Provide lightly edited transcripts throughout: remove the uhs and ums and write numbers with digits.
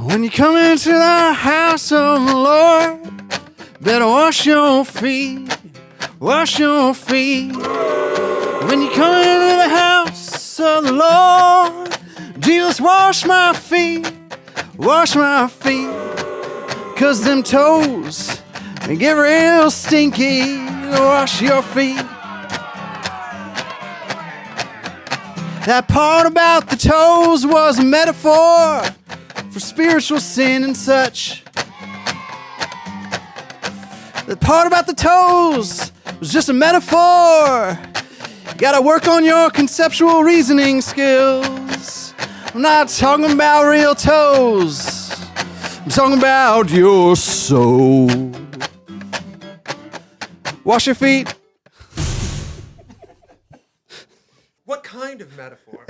When you come into the house of the Lord, better wash your feet. Wash your feet. When you come into the house of the Lord, Jesus, wash my feet. Wash my feet. 'Cause them toes, they get real stinky. Wash your feet. That part about the toes was a metaphor for spiritual sin and such. The part about the toes was just a metaphor. You gotta work on your conceptual reasoning skills. I'm not talking about real toes. I'm talking about your soul. Wash your feet. What kind of metaphor?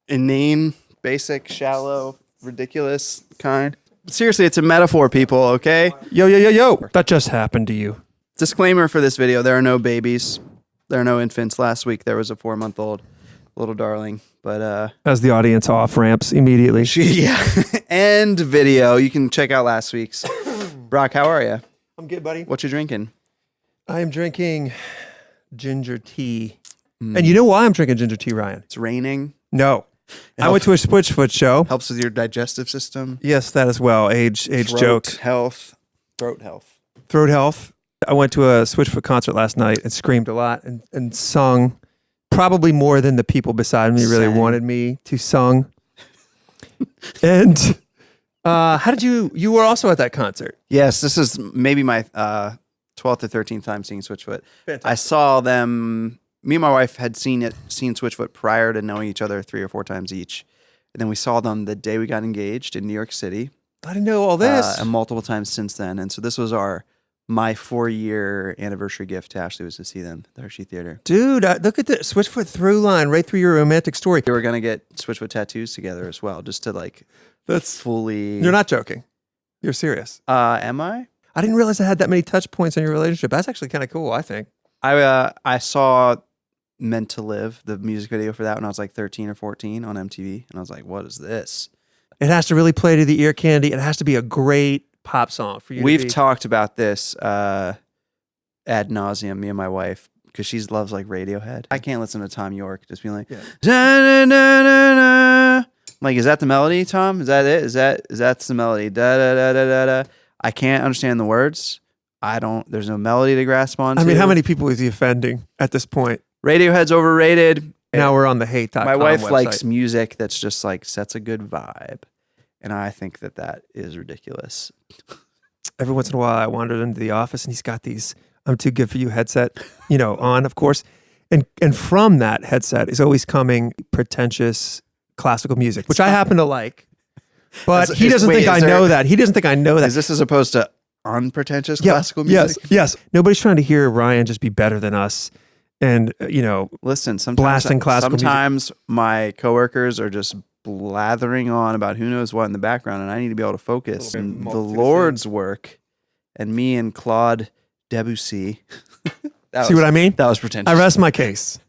Inane, basic, shallow, ridiculous kind. Seriously, it's a metaphor, people, okay? Yo. That just happened to you. Disclaimer for this video, there are no babies. There are no infants. Last week there was a 4-month-old little darling. But As the audience off ramps immediately. yeah. End video. You can check out last week's. Brock, how are you? I'm good, buddy. What you drinking? I am drinking ginger tea. And you know why I'm drinking ginger tea, Ryan? It's raining. No. I went to a Switchfoot show. Helps with your digestive system. Yes, that as well. Age Throat joke. health. Throat health. Throat health. I went to a Switchfoot concert last night and screamed a lot and sung probably more than the people beside me really wanted me to sung. And how did you were also at that concert? Yes, this is maybe my 12th or 13th time seeing Switchfoot. Fantastic. I saw them. Me and my wife had seen Switchfoot prior to knowing each other 3 or 4 times each. And then we saw them the day we got engaged in New York City. I didn't know all this. And multiple times since then. And so this was my 4-year anniversary gift to Ashley, was to see them at the Hershey Theater. Dude, look at the Switchfoot through line right through your romantic story. We were going to get Switchfoot tattoos together as well, just to That's fully... You're not joking. You're serious. Am I? I didn't realize I had that many touch points in your relationship. That's actually kind of cool, I think. I saw Meant to Live, the music video for that, when I was like 13 or 14 on MTV. And I was like, what is this? It has to really play to the ear candy. It has to be a great pop song for you. We've talked about this ad nauseum, me and my wife, because she loves like Radiohead. I can't listen to Tom York just being like, da-da-da-da-da. Like, is that the melody, Tom? Is that it? Is that the melody? Da-da-da-da-da-da. I can't understand the words. There's no melody to grasp onto. I mean, how many people is he offending at this point? Radiohead's overrated. Now we're on the hate.com My wife website. likes music that's just like sets a good vibe. And I think that is ridiculous. Every once in a while, I wandered into the office and he's got these "I'm too good for you" headset, on, of course. And from that headset is always coming pretentious classical music, which I happen to like. But he doesn't think I know that. He doesn't think I know that. Is this as opposed to unpretentious classical music? Yes. Nobody's trying to hear Ryan just be better than us. And, listen, blasting classical sometimes my coworkers are just blathering on about who knows what in the background, and I need to be able to focus on the Lord's work and me and Claude Debussy. See what I mean? That was pretentious. I rest my case.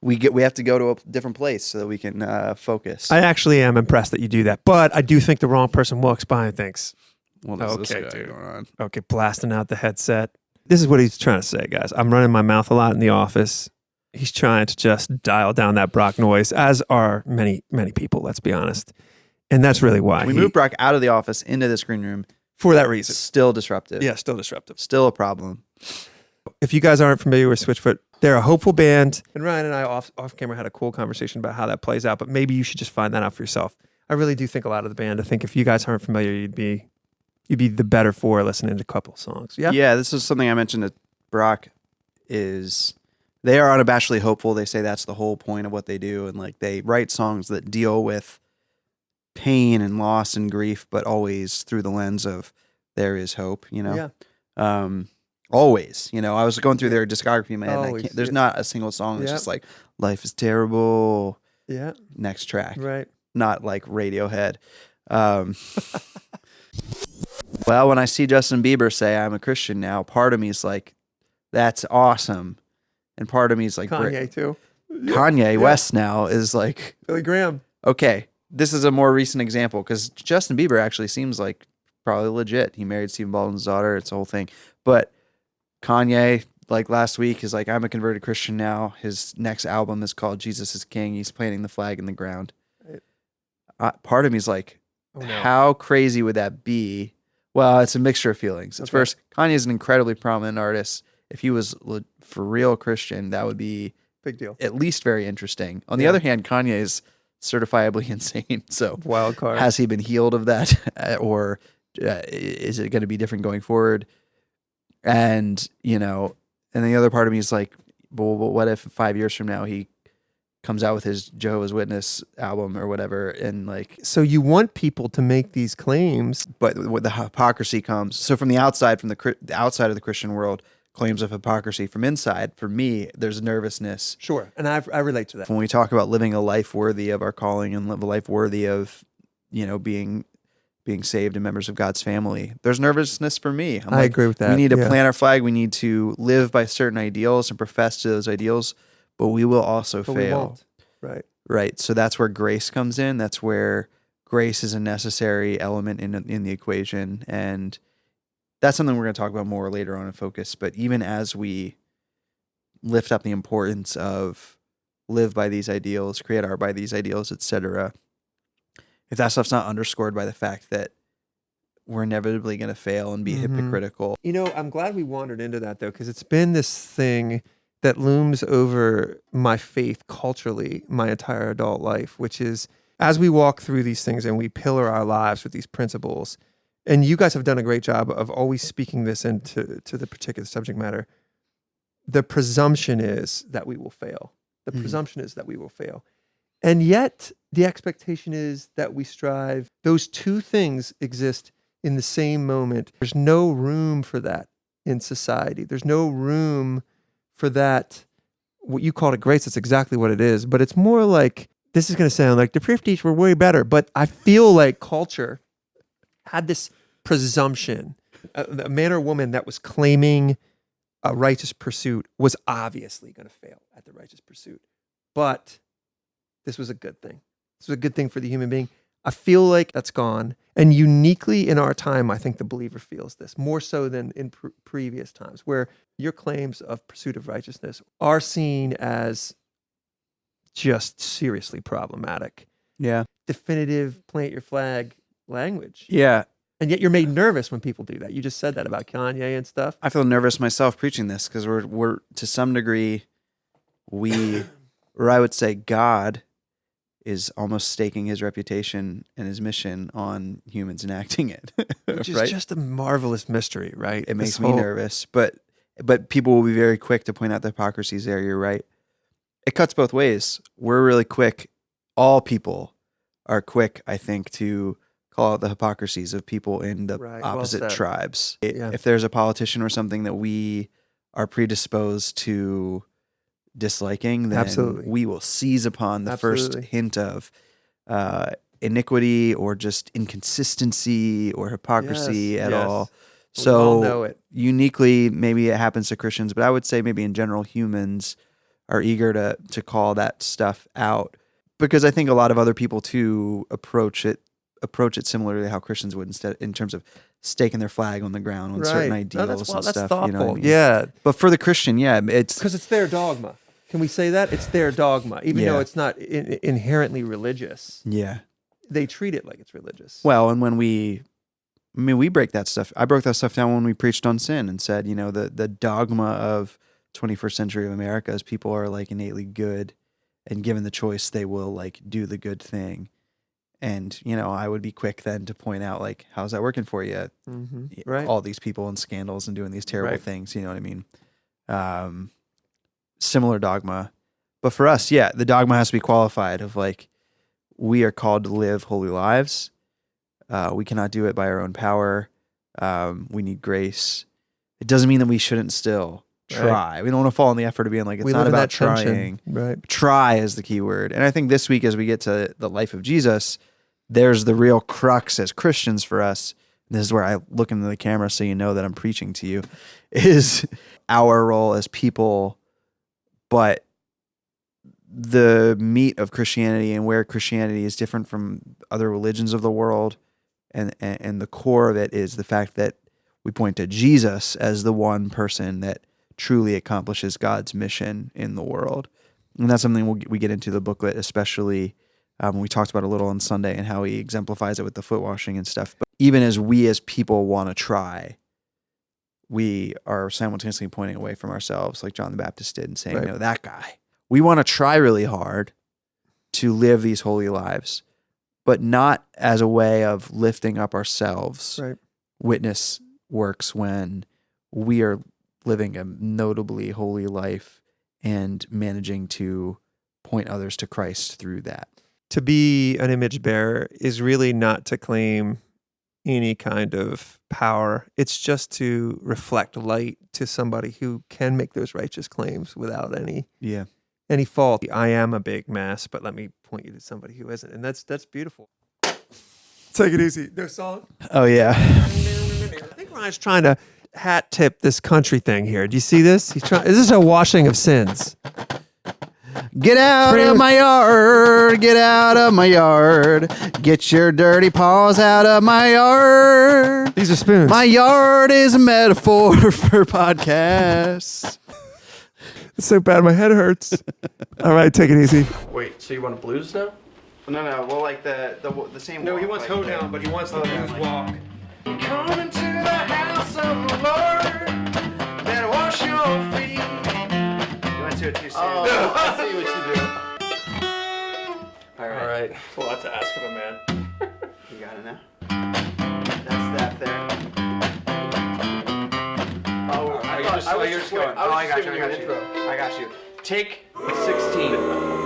We have to go to a different place so that we can focus. I actually am impressed that you do that, but I do think the wrong person walks by and thinks, What is this okay, guy dude. going on? okay, blasting out the headset. This is what he's trying to say, guys. I'm running my mouth a lot in the office. He's trying to just dial down that Brock noise, as are many, many people, let's be honest. And that's really why. We moved Brock out of the office into this green room. For that It's reason. still disruptive. Yeah, still disruptive. Still a problem. If you guys aren't familiar with Switchfoot, they're a hopeful band. And Ryan and I off camera had a cool conversation about how that plays out, but maybe you should just find that out for yourself. I really do think a lot of the band. I think if you guys aren't familiar, you'd be the better for listening to a couple songs. Yeah. Yeah, this is something I mentioned to Brock, is they are unabashedly hopeful. They say that's the whole point of what they do. And like they write songs that deal with pain and loss and grief, but always through the lens of there is hope, Yeah. Always, I was going through their discography in my head. And Always, there's yeah. not a single song that's Yeah. just like life is terrible. Yeah. Next track. Right. Not like Radiohead. Well, when I see Justin Bieber say I'm a Christian now, part of me is like, that's awesome. And part of me is like, Kanye too. Kanye West now is like, Billy Graham. okay, this is a more recent example because Justin Bieber actually seems like probably legit. He married Stephen Baldwin's daughter. It's a whole thing. But Kanye, like last week, is like, I'm a converted Christian now. His next album is called Jesus is King. He's planting the flag in the ground. Part of me is like, how crazy would that be? Well, it's a mixture of feelings. At first, Kanye is an incredibly prominent artist. If he was for real Christian, that would be big deal. At least very interesting. On the other hand, Kanye is certifiably insane. So wild card. Has he been healed of that, or is it going to be different going forward? And and the other part of me is like, well, what if 5 years from now he comes out with his Jehovah's Witness album or whatever, and like, so you want people to make these claims, but the hypocrisy comes. So from the outside, from the outside of the Christian world, claims of hypocrisy. From inside, for me, there's nervousness. Sure, and I relate to that. When we talk about living a life worthy of our calling and live a life worthy of, being saved and members of God's family, there's nervousness for me. I agree with that. We need to plant our flag. We need to live by certain ideals and profess to those ideals, but we will also fail. We won't. Right. So that's where grace comes in. That's where grace is a necessary element in the equation. And that's something we're going to talk about more later on in Focus. But even as we lift up the importance of live by these ideals, create art by these ideals, etc., if that stuff's not underscored by the fact that we're inevitably going to fail and be hypocritical. I'm glad we wandered into that, though, because it's been this thing that looms over my faith culturally my entire adult life, which is as we walk through these things and we pillar our lives with these principles, and you guys have done a great job of always speaking this into the particular subject matter, the presumption is that we will fail. The presumption is that we will fail. And yet the expectation is that we strive. Those two things exist in the same moment. There's no room for that in society. There's no room for that, what you called it grace. That's exactly what it is. But it's more like, this is going to sound like the 50s were way better, but I feel like culture had this presumption. A man or woman that was claiming a righteous pursuit was obviously going to fail at the righteous pursuit. But this was a good thing. This was a good thing for the human being. I feel like that's gone. And uniquely in our time, I think the believer feels this more so than in previous times, where your claims of pursuit of righteousness are seen as just seriously problematic. Yeah. Definitive plant your flag language. Yeah. And yet you're made nervous when people do that. You just said that about Kanye and stuff. I feel nervous myself preaching this because we're to some degree, or I would say God is almost staking his reputation and his mission on humans enacting it. Which is right? just a marvelous mystery, right? It makes me nervous, but people will be very quick to point out the hypocrisies there. You're right. It cuts both ways. We're really quick. All people are quick, I think, to call out the hypocrisies of people in the opposite tribes. If there's a politician or something that we are predisposed to disliking, then we will seize upon the first hint of iniquity or just inconsistency or hypocrisy at all. So we all know it. Uniquely, maybe it happens to Christians, but I would say maybe in general humans are eager to call that stuff out, because I think a lot of other people too approach it similarly to how Christians would, instead, in terms of staking their flag on the ground on certain ideals and stuff. That's thoughtful. You know what I mean? Yeah. But for the Christian, it's because it's their dogma. Can we say that? It's their dogma, even though it's not inherently religious. Yeah. They treat it like it's religious. Well, and when we break that stuff. I broke that stuff down when we preached on sin and said, the dogma of 21st century of America is people are like innately good, and given the choice, they will like do the good thing. And, I would be quick then to point out, like, how's that working for you? Mm-hmm. Right. All these people in scandals and doing these terrible things, you know what I mean? Similar dogma. But for us, the dogma has to be qualified of like, we are called to live holy lives. We cannot do it by our own power. We need grace. It doesn't mean that we shouldn't still try. We don't want to fall in the effort of being like, it's not about trying. Right. Try is the key word. And I think this week, as we get to the life of Jesus, there's the real crux as Christians for us. This is where I look into the camera so you know that I'm preaching to you, is our role as people, but the meat of Christianity and where Christianity is different from other religions of the world. And the core of it is the fact that we point to Jesus as the one person that truly accomplishes God's mission in the world. And that's something we get into the booklet, especially we talked about a little on Sunday and how he exemplifies it with the foot washing and stuff. But even as we as people want to try, we are simultaneously pointing away from ourselves like John the Baptist did and saying, Right. no, that guy. We want to try really hard to live these holy lives, but not as a way of lifting up ourselves. Right. Witness works when we are living a notably holy life and managing to point others to Christ through that. To be an image bearer is really not to claim any kind of power. It's just to reflect light to somebody who can make those righteous claims without any fault. I am a big mess, but let me point you to somebody who isn't. And that's beautiful. Take it easy. No song? Oh, yeah. I think Ryan's trying to hat tip this country thing here. Do you see this? This is a washing of sins. Get out of my yard, get out of my yard, get your dirty paws out of my yard. These are spoons. My yard is a metaphor for podcasts. It's so bad, my head hurts. All right, take it easy. Wait, so you want a blues now? No, well, like the same. No, he wants hoedown, but he wants the blues walk. Coming to the house of the Lord, better wash your feet. You went to it too soon. Oh, I see what you do. All right. It's a lot to ask of a man. You got it now. That's that there. Oh, I got you. I got you. Take 16.